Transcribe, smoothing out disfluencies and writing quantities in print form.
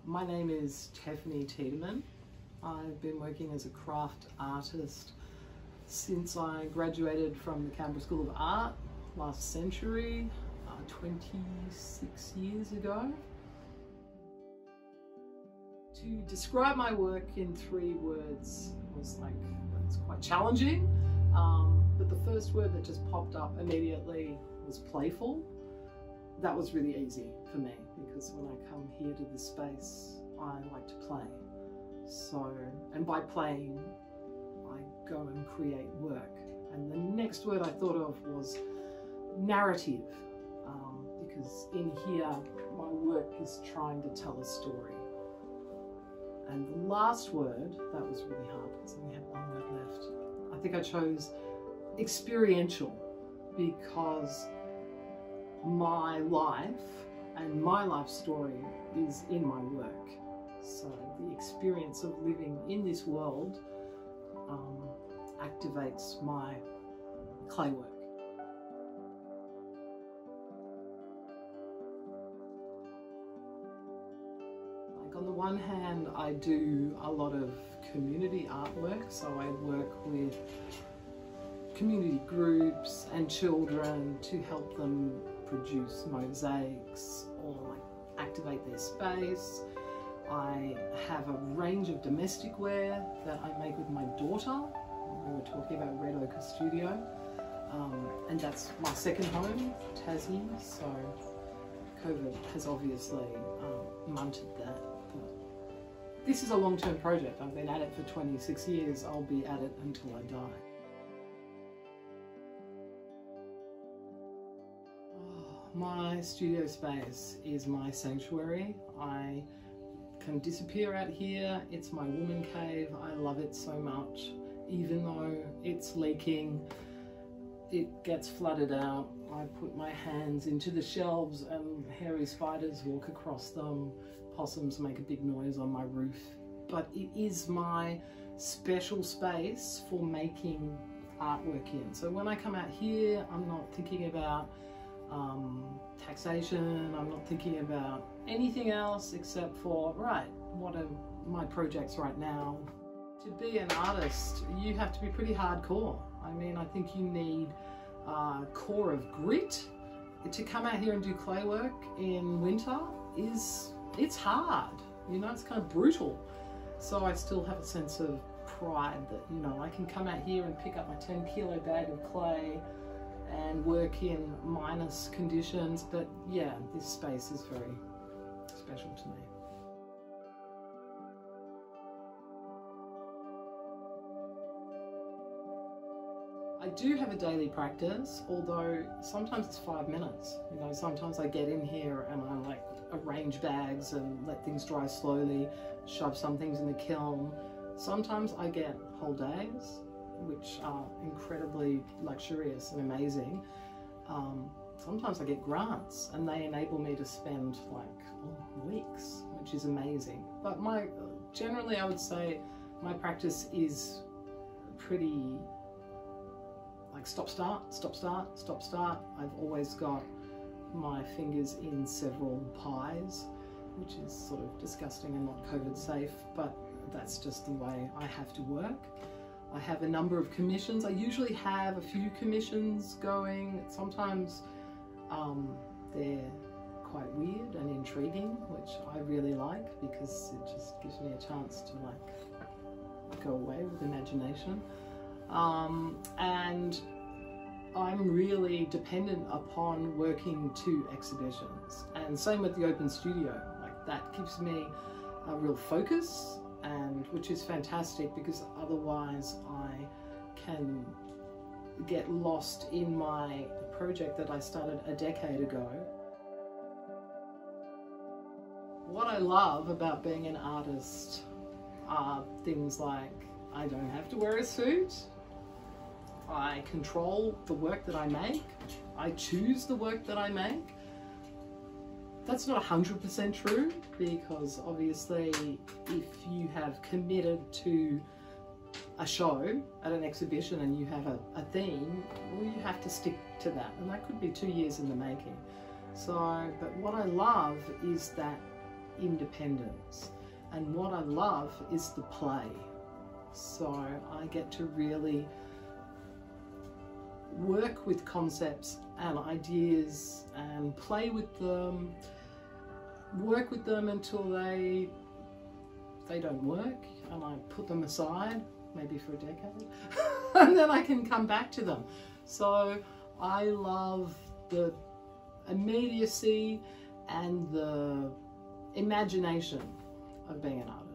My name is Teffany Thiedeman. I've been working as a craft artist since I graduated from the Canberra School of Art last century, 26 years ago. To describe my work in 3 words was it's quite challenging, but the first word that just popped up immediately was playful. That was really easy for me because when I come here to this space, I like to play. So, and by playing, I go and create work. And the next word I thought of was narrative, because in here, my work is trying to tell a story. And the last word, that was really hard, so we have 1 word left. I think I chose experiential because my life and my life story is in my work. So the experience of living in this world activates my clay work. On the one hand, I do a lot of community artwork, so I work with community groups and children to help them produce mosaics or activate their space. I have a range of domestic wear that I make with my daughter. We were talking about Red Ochre Studio, and that's my second home, Tassie, so COVID has obviously munted that. This is a long-term project. I've been at it for 26 years. I'll be at it until I die. My studio space is my sanctuary. I can disappear out here. It's my woman cave. I love it so much. Even though it's leaking, it gets flooded out. I put my hands into the shelves and hairy spiders walk across them. Possums make a big noise on my roof. But it is my special space for making artwork in. So when I come out here, I'm not thinking about taxation, I'm not thinking about anything else except for, right, what are my projects right now? To be an artist, you have to be pretty hardcore. I mean, I think you need a core of grit. To come out here and do clay work in winter it's hard, you know, it's kind of brutal. So I still have a sense of pride that, you know, I can come out here and pick up my 10-kilo bag of clay and work in minus conditions, but yeah, this space is very special to me. I do have a daily practice, although sometimes it's 5 minutes. You know, sometimes I get in here and I arrange bags and let things dry slowly, shove some things in the kiln. Sometimes I get whole days, which are incredibly luxurious and amazing. Sometimes I get grants and they enable me to spend weeks, which is amazing. But generally I would say my practice is pretty stop, start, stop, start, stop, start. I've always got my fingers in several pies, which is sort of disgusting and not COVID safe, but that's just the way I have to work. I have a number of commissions. I usually have a few commissions going. Sometimes they're quite weird and intriguing, which I really like because it just gives me a chance to go away with imagination. And I'm really dependent upon working to exhibitions, and same with the open studio. That gives me a real focus, and which is fantastic because otherwise I can get lost in my project that I started a decade ago. What I love about being an artist are things like I don't have to wear a suit. I control the work that I make. I choose the work that I make. That's not 100% true because obviously if you have committed to a show at an exhibition and you have a theme, well, you have to stick to that, and that could be 2 years in the making. So, but what I love is that independence. And what I love is the play. So I get to really work with concepts and ideas and play with them, work with them until they don't work, and I put them aside, maybe for a decade, and then I can come back to them. So I love the immediacy and the imagination of being an artist.